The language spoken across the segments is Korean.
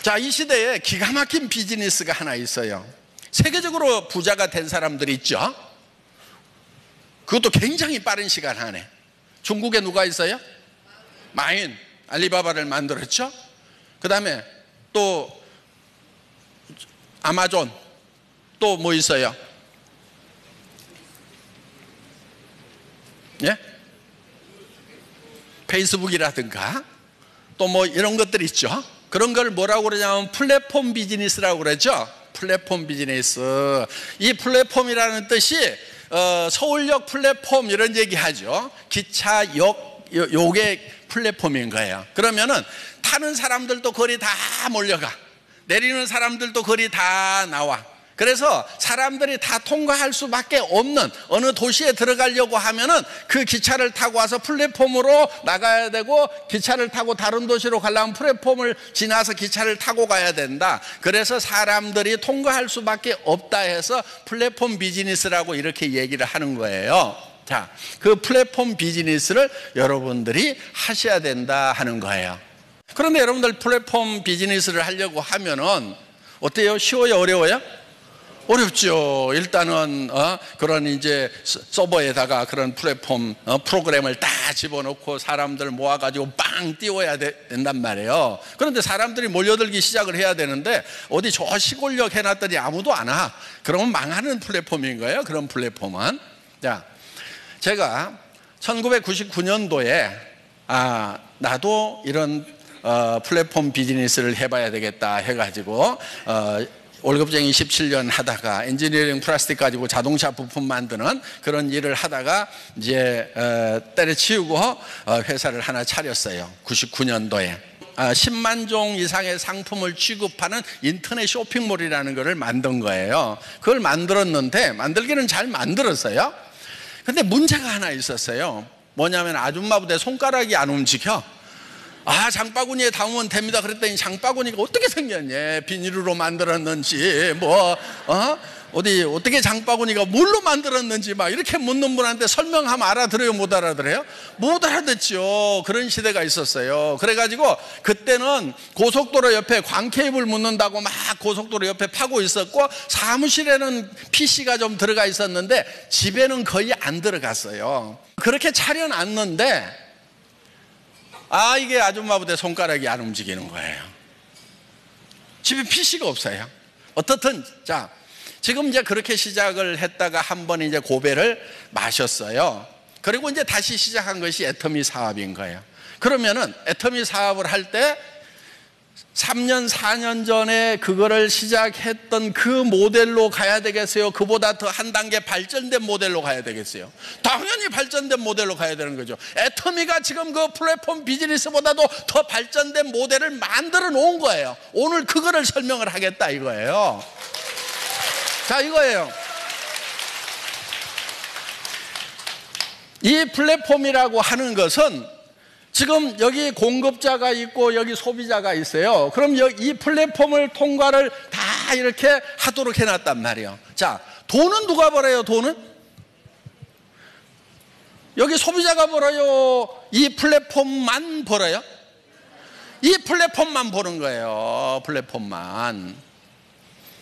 자, 이 시대에 기가 막힌 비즈니스가 하나 있어요. 세계적으로 부자가 된 사람들이 있죠. 그것도 굉장히 빠른 시간 안에. 중국에 누가 있어요? 마윈, 알리바바를 만들었죠. 그 다음에 또 아마존, 또 뭐 있어요? 예? 페이스북이라든가 또 뭐 이런 것들 있죠. 그런 걸 뭐라고 그러냐면 플랫폼 비즈니스라고 그러죠. 플랫폼 비즈니스. 이 플랫폼이라는 뜻이 서울역 플랫폼 이런 얘기 하죠. 기차역 요게 플랫폼인 거예요. 그러면은 타는 사람들도 거리 다 몰려가, 내리는 사람들도 거리 다 나와. 그래서 사람들이 다 통과할 수밖에 없는, 어느 도시에 들어가려고 하면은 그 기차를 타고 와서 플랫폼으로 나가야 되고, 기차를 타고 다른 도시로 가려면 플랫폼을 지나서 기차를 타고 가야 된다. 그래서 사람들이 통과할 수밖에 없다 해서 플랫폼 비즈니스라고 이렇게 얘기를 하는 거예요. 자, 그 플랫폼 비즈니스를 여러분들이 하셔야 된다 하는 거예요. 그런데 여러분들 플랫폼 비즈니스를 하려고 하면은 어때요? 쉬워요? 어려워요? 어렵죠. 일단은 그런 이제 서버에다가 그런 플랫폼 프로그램을 다 집어넣고 사람들 모아가지고 빵 띄워야 된단 말이에요. 그런데 사람들이 몰려들기 시작을 해야 되는데 어디 저 시골역 해놨더니 아무도 안 와. 그러면 망하는 플랫폼인 거예요. 그런 플랫폼은. 자, 제가 1999년도에 나도 이런 플랫폼 비즈니스를 해봐야 되겠다 해가지고 월급쟁이 17년 하다가 엔지니어링 플라스틱 가지고 자동차 부품 만드는 그런 일을 하다가 이제 때려치우고 회사를 하나 차렸어요. 99년도에 10만 종 이상의 상품을 취급하는 인터넷 쇼핑몰이라는 것을 만든 거예요. 그걸 만들었는데 만들기는 잘 만들었어요. 근데 문제가 하나 있었어요. 뭐냐면 아줌마 부대 손가락이 안 움직여. 장바구니에 담으면 됩니다. 그랬더니 장바구니가 어떻게 생겼냐? 비닐로 만들었는지 어떻게 장바구니가 뭘로 만들었는지 막 이렇게 묻는 분한테 설명하면 알아들어요? 못 알아들어요? 못 알아듣죠. 그런 시대가 있었어요. 그래가지고 그때는 고속도로 옆에 광케이블 묻는다고 막 고속도로 옆에 파고 있었고, 사무실에는 PC가 좀 들어가 있었는데 집에는 거의 안 들어갔어요. 그렇게 차려놨는데 이게 아줌마 부대 손가락이 안 움직이는 거예요. 집에 PC가 없어요. 어떻든 자, 지금 이제 그렇게 시작을 했다가 한 번 이제 고배를 마셨어요. 그리고 이제 다시 시작한 것이 애터미 사업인 거예요. 그러면은 애터미 사업을 할 때 3년 4년 전에 그거를 시작했던 그 모델로 가야 되겠어요? 그보다 더 한 단계 발전된 모델로 가야 되겠어요? 당연히 발전된 모델로 가야 되는 거죠. 애터미가 지금 그 플랫폼 비즈니스보다도 더 발전된 모델을 만들어 놓은 거예요. 오늘 그거를 설명을 하겠다 이거예요. 자, 이거예요. 이 플랫폼이라고 하는 것은 지금 여기 공급자가 있고 여기 소비자가 있어요. 그럼 이 플랫폼을 통과를 다 이렇게 하도록 해놨단 말이에요. 자, 돈은 누가 벌어요? 돈은? 여기 소비자가 벌어요? 이 플랫폼만 벌어요? 이 플랫폼만 버는 거예요. 플랫폼만.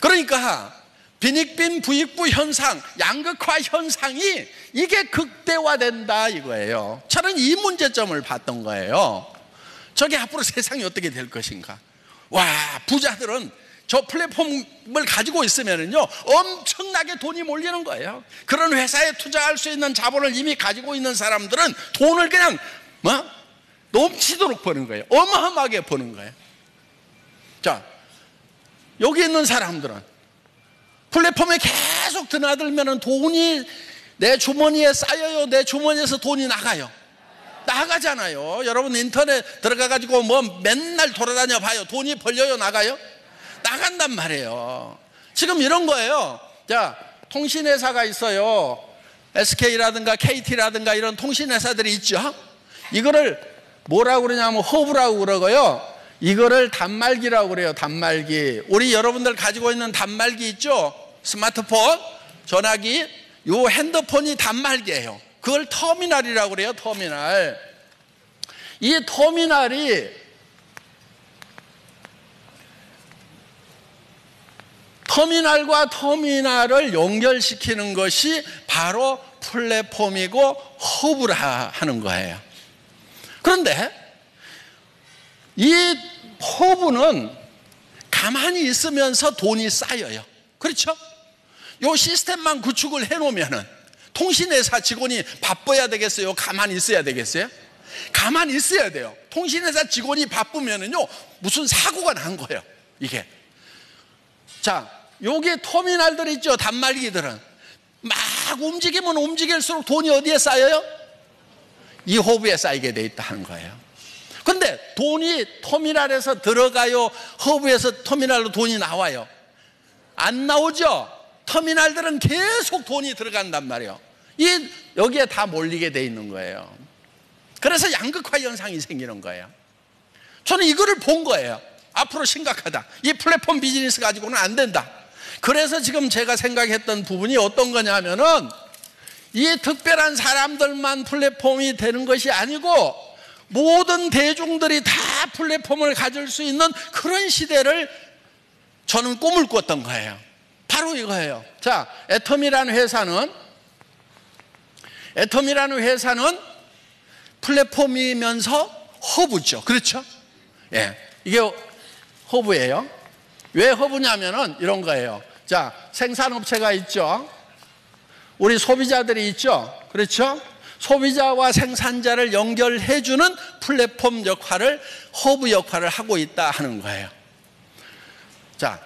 그러니까 빈익빈 부익부 현상, 양극화 현상이 이게 극대화된다 이거예요. 저는 이 문제점을 봤던 거예요. 저게 앞으로 세상이 어떻게 될 것인가. 부자들은 저 플랫폼을 가지고 있으면은요 엄청나게 돈이 몰리는 거예요. 그런 회사에 투자할 수 있는 자본을 이미 가지고 있는 사람들은 돈을 그냥 넘치도록 버는 거예요. 어마어마하게 버는 거예요. 자, 여기 있는 사람들은 플랫폼에 계속 드나들면 돈이 내 주머니에 쌓여요? 내 주머니에서 돈이 나가요? 나가잖아요. 여러분 인터넷 들어가가지고 뭐 맨날 돌아다녀 봐요. 돈이 벌려요? 나가요? 나간단 말이에요. 지금 이런 거예요. 자, 통신회사가 있어요. SK라든가 KT라든가 이런 통신회사들이 있죠. 이거를 뭐라고 그러냐면 허브라고 그러고요. 이거를 단말기라고 그래요. 단말기. 우리 여러분들 가지고 있는 단말기 있죠? 스마트폰, 전화기, 요 핸드폰이 단말기예요. 그걸 터미널이라고 그래요. 터미널. 이 터미널이 터미널과 터미널을 연결시키는 것이 바로 플랫폼이고 허브라 하는 거예요. 그런데 이 허브는 가만히 있으면서 돈이 쌓여요. 그렇죠? 이 시스템만 구축을 해놓으면은 통신회사 직원이 바빠야 되겠어요? 가만히 있어야 되겠어요? 가만히 있어야 돼요. 통신회사 직원이 바쁘면은요, 무슨 사고가 난 거예요, 이게. 자, 요게 터미널들 있죠, 단말기들은. 막 움직이면 움직일수록 돈이 어디에 쌓여요? 이 허브에 쌓이게 돼 있다 하는 거예요. 근데 돈이 터미널에서 들어가요? 허브에서 터미널로 돈이 나와요? 안 나오죠? 터미널들은 계속 돈이 들어간단 말이에요. 여기에 다 몰리게 돼 있는 거예요. 그래서 양극화 현상이 생기는 거예요. 저는 이거를 본 거예요. 앞으로 심각하다. 이 플랫폼 비즈니스 가지고는 안 된다. 그래서 지금 제가 생각했던 부분이 어떤 거냐 하면은 이 특별한 사람들만 플랫폼이 되는 것이 아니고 모든 대중들이 다 플랫폼을 가질 수 있는 그런 시대를 저는 꿈을 꿨던 거예요. 바로 이거예요. 자, 애텀이라는 회사는 플랫폼이면서 허브죠. 그렇죠? 예. 이게 허브예요. 왜 허브냐면은 이런 거예요. 자, 생산업체가 있죠. 우리 소비자들이 있죠. 그렇죠? 소비자와 생산자를 연결해주는 플랫폼 역할을, 허브 역할을 하고 있다 하는 거예요. 자,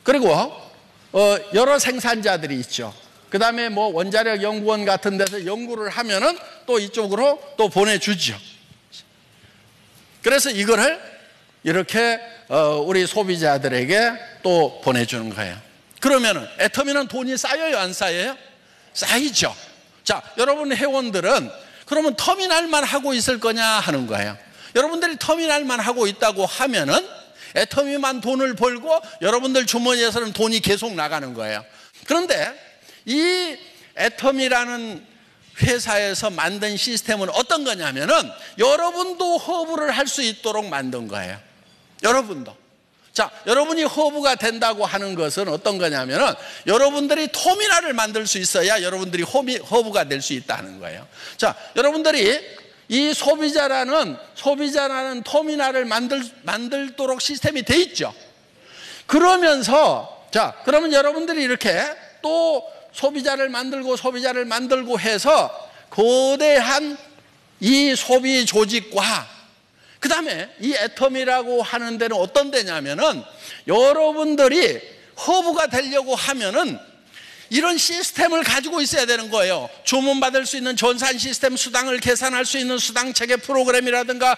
그리고 여러 생산자들이 있죠. 그 다음에 뭐 원자력 연구원 같은 데서 연구를 하면은 또 이쪽으로 또 보내주죠. 그래서 이거를 이렇게 우리 소비자들에게 또 보내주는 거예요. 그러면은 애터미는 돈이 쌓여요, 안 쌓여요? 쌓이죠. 자, 여러분 회원들은 그러면 터미널만 하고 있을 거냐 하는 거예요. 여러분들이 터미널만 하고 있다고 하면은 애터미만 돈을 벌고 여러분들 주머니에서는 돈이 계속 나가는 거예요. 그런데 이 애터미라는 회사에서 만든 시스템은 어떤 거냐면은 여러분도 허브를 할 수 있도록 만든 거예요. 여러분도. 자, 여러분이 허브가 된다고 하는 것은 어떤 거냐면은 여러분들이 터미널을 만들 수 있어야 여러분들이 허브가 될 수 있다는 거예요. 자, 여러분들이 이 소비자라는 터미널을 만들도록 시스템이 돼 있죠. 그러면서 자, 그러면 여러분들이 이렇게 또 소비자를 만들고 해서 거대한 이 소비 조직과 그 다음에 이 애텀이라고 하는 데는 어떤 데냐면은 여러분들이 허브가 되려고 하면은 이런 시스템을 가지고 있어야 되는 거예요. 주문받을 수 있는 전산 시스템, 수당을 계산할 수 있는 수당 체계 프로그램이라든가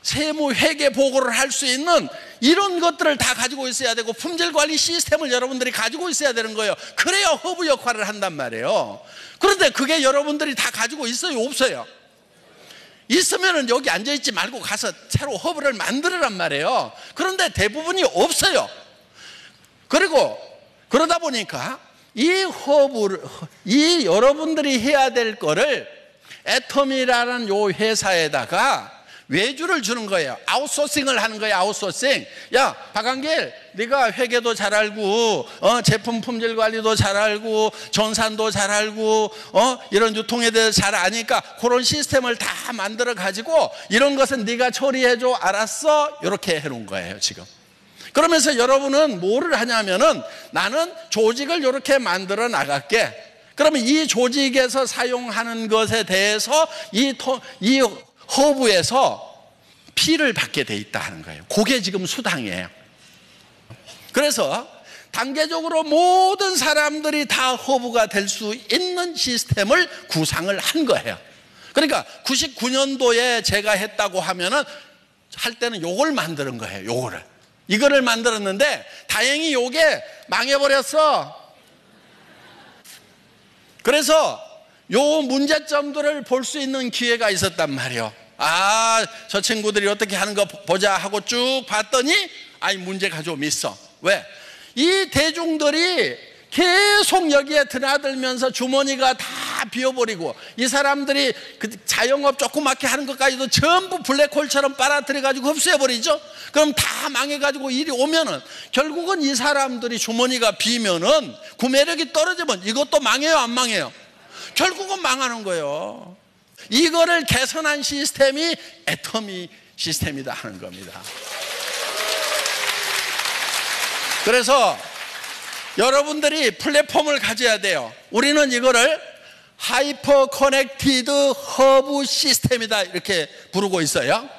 세무 회계 보고를 할 수 있는 이런 것들을 다 가지고 있어야 되고 품질 관리 시스템을 여러분들이 가지고 있어야 되는 거예요. 그래야 허브 역할을 한단 말이에요. 그런데 그게 여러분들이 다 가지고 있어요, 없어요? 있으면은 여기 앉아있지 말고 가서 새로 허브를 만들으란 말이에요. 그런데 대부분이 없어요. 그리고 그러다 보니까 이 여러분들이 해야 될 거를 애텀이라는 요 회사에다가 외주를 주는 거예요. 아웃소싱을 하는 거예요. 아웃소싱. 야, 박한길, 네가 회계도 잘 알고 제품 품질 관리도 잘 알고 전산도 잘 알고 이런 유통에 대해서 잘 아니까 그런 시스템을 다 만들어 가지고 이런 것은 네가 처리해줘. 알았어? 이렇게 해놓은 거예요, 지금. 그러면서 여러분은 뭐를 하냐면은 나는 조직을 이렇게 만들어 나갈게. 그러면 이 조직에서 사용하는 것에 대해서 이 허브에서 피를 받게 돼 있다 하는 거예요. 그게 지금 수당이에요. 그래서 단계적으로 모든 사람들이 다 허브가 될 수 있는 시스템을 구상을 한 거예요. 그러니까 99년도에 제가 했다고 하면은 할 때는 요걸 만드는 거예요. 이거를 만들었는데 다행히 요게 망해버렸어. 그래서 요 문제점들을 볼 수 있는 기회가 있었단 말이에요. 아, 저 친구들이 어떻게 하는 거 보자 하고 쭉 봤더니 문제가 좀 있어. 왜? 이 대중들이 계속 여기에 드나들면서 주머니가 다 비워버리고 이 사람들이 그 자영업 조그맣게 하는 것까지도 전부 블랙홀처럼 빨아들여가지고 흡수해버리죠. 그럼 다 망해가지고 일이 오면은 결국은 이 사람들이 주머니가 비면은 구매력이 떨어지면 이것도 망해요, 안 망해요? 결국은 망하는 거예요. 이거를 개선한 시스템이 애터미 시스템이다 하는 겁니다. 그래서 여러분들이 플랫폼을 가져야 돼요. 우리는 이거를 하이퍼 커넥티드 허브 시스템이다 이렇게 부르고 있어요.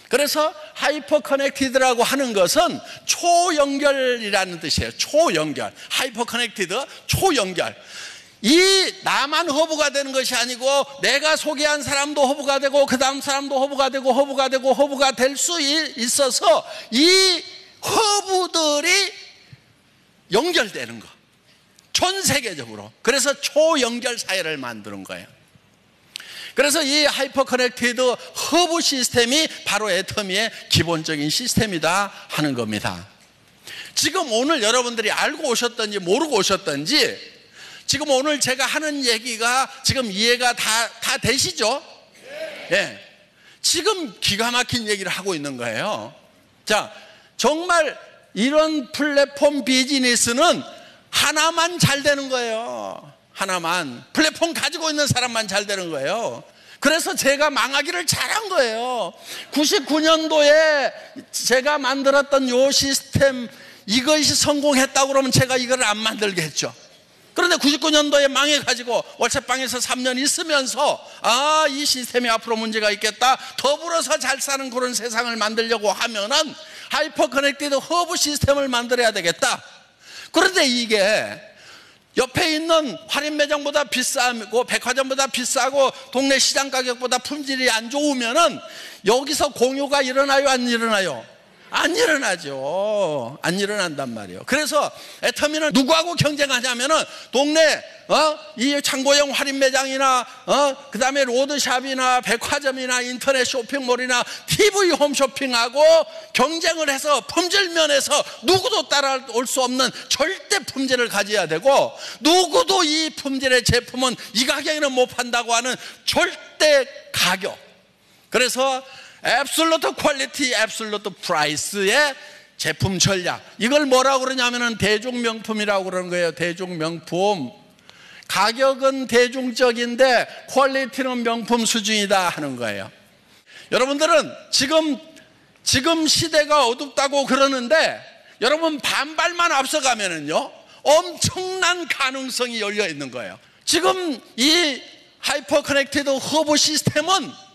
그래서 하이퍼 커넥티드라고 하는 것은 초연결이라는 뜻이에요. 초연결. 하이퍼 커넥티드, 초연결. 이 나만 허브가 되는 것이 아니고 내가 소개한 사람도 허브가 되고 그 다음 사람도 허브가 되고 허브가 되고 허브가 될 수 있어서 이 허브들이 연결되는 거, 전 세계적으로. 그래서 초연결 사회를 만드는 거예요. 그래서 이 하이퍼 커넥티드 허브 시스템이 바로 애터미의 기본적인 시스템이다 하는 겁니다. 지금 오늘 여러분들이 알고 오셨던지 모르고 오셨던지 지금 오늘 제가 하는 얘기가 지금 이해가 다 되시죠? 예. 지금 기가 막힌 얘기를 하고 있는 거예요. 자, 정말 이런 플랫폼 비즈니스는 하나만 잘 되는 거예요. 하나만. 플랫폼 가지고 있는 사람만 잘 되는 거예요. 그래서 제가 망하기를 잘한 거예요. 99년도에 제가 만들었던 요 시스템, 이것이 성공했다고 그러면 제가 이걸 안 만들겠죠. 그런데 99년도에 망해가지고 월세방에서 3년 있으면서 이 시스템이 앞으로 문제가 있겠다, 더불어서 잘 사는 그런 세상을 만들려고 하면은 하이퍼 커넥티드 허브 시스템을 만들어야 되겠다. 그런데 이게 옆에 있는 할인 매장보다 비싸고 백화점보다 비싸고 동네 시장 가격보다 품질이 안 좋으면은 여기서 공유가 일어나요, 안 일어나요? 안 일어나죠. 안 일어난단 말이에요. 그래서 애터미는 누구하고 경쟁하냐면은 동네 이 창고형 할인 매장이나 그 다음에 로드샵이나 백화점이나 인터넷 쇼핑몰이나 TV 홈쇼핑하고 경쟁을 해서 품질 면에서 누구도 따라올 수 없는 절대 품질을 가져야 되고, 누구도 이 품질의 제품은 이 가격에는 못 판다고 하는 절대 가격. 그래서 앱솔루트 퀄리티, 앱솔루트 프라이스의 제품 전략, 이걸 뭐라고 그러냐면은 대중명품이라고 그러는 거예요. 대중명품. 가격은 대중적인데 퀄리티는 명품 수준이다 하는 거예요. 여러분들은 지금 시대가 어둡다고 그러는데 여러분 반발만 앞서가면은요 엄청난 가능성이 열려 있는 거예요. 지금 이 하이퍼 커넥티드 허브 시스템은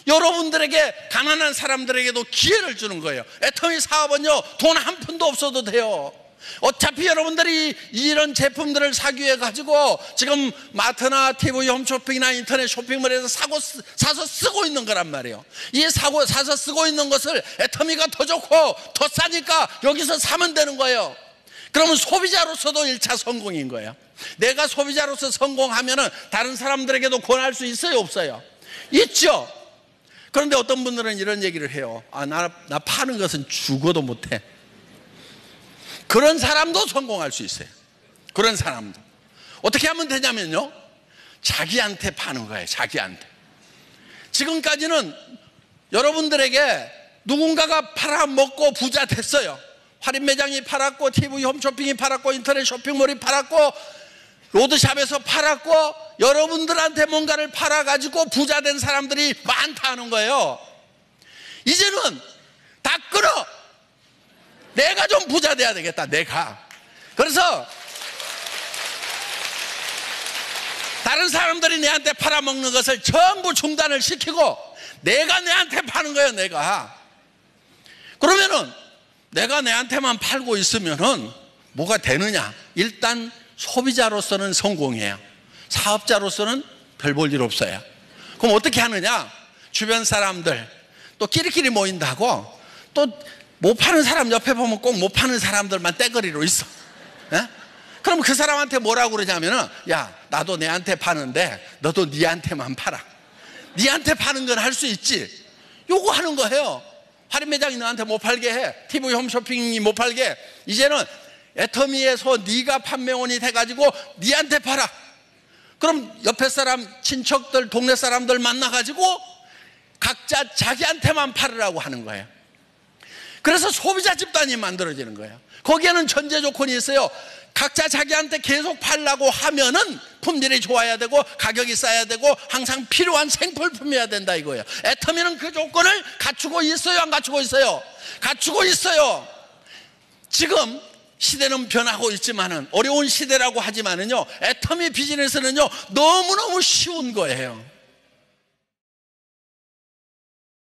여러분들에게, 가난한 사람들에게도 기회를 주는 거예요. 애터미 사업은요 돈 한 푼도 없어도 돼요. 어차피 여러분들이 이런 제품들을 사기 위해 가지고 지금 마트나 TV 홈쇼핑이나 인터넷 쇼핑몰에서 사서 쓰고 있는 거란 말이에요. 이 사서 쓰고 있는 것을 애터미가 더 좋고 더 싸니까 여기서 사면 되는 거예요. 그러면 소비자로서도 1차 성공인 거예요. 내가 소비자로서 성공하면은 다른 사람들에게도 권할 수 있어요, 없어요? 있죠. 그런데 어떤 분들은 이런 얘기를 해요. 나 파는 것은 죽어도 못해. 그런 사람도 성공할 수 있어요. 그런 사람도. 어떻게 하면 되냐면요, 자기한테 파는 거예요. 자기한테. 지금까지는 여러분들에게 누군가가 팔아먹고 부자 됐어요. 할인 매장이 팔았고 TV 홈쇼핑이 팔았고 인터넷 쇼핑몰이 팔았고 로드샵에서 팔았고 여러분들한테 뭔가를 팔아가지고 부자 된 사람들이 많다는 거예요. 이제는 다 끊어. 내가 좀 부자 돼야 되겠다, 내가. 그래서 다른 사람들이 내한테 팔아먹는 것을 전부 중단을 시키고 내가 내한테 파는 거예요, 내가. 그러면은 내가 내한테만 팔고 있으면은 뭐가 되느냐? 일단 소비자로서는 성공이에요. 사업자로서는 별 볼 일 없어요. 그럼 어떻게 하느냐? 주변 사람들 또 끼리끼리 모인다고 또 못 파는 사람 옆에 보면 꼭 못 파는 사람들만 떼거리로 있어. 에? 그럼 그 사람한테 뭐라고 그러냐면은, 야, 나도 내한테 파는데 너도 니한테만 팔아. 니한테 파는 건 할 수 있지. 요거 하는 거예요. 할인 매장이 너한테 못 팔게 해. TV 홈쇼핑이 못 팔게. 이제는 애터미에서 네가 판매원이 돼가지고 네한테 팔아. 그럼 옆에 사람, 친척들, 동네 사람들 만나가지고 각자 자기한테만 팔으라고 하는 거예요. 그래서 소비자 집단이 만들어지는 거예요. 거기에는 전제 조건이 있어요. 각자 자기한테 계속 팔라고 하면은 품질이 좋아야 되고 가격이 싸야 되고 항상 필요한 생필품이어야 된다 이거예요. 애터미는 그 조건을 갖추고 있어요, 안 갖추고 있어요? 갖추고 있어요. 지금 시대는 변하고 있지만은, 어려운 시대라고 하지만은요, 애터미 비즈니스는요 너무너무 쉬운 거예요.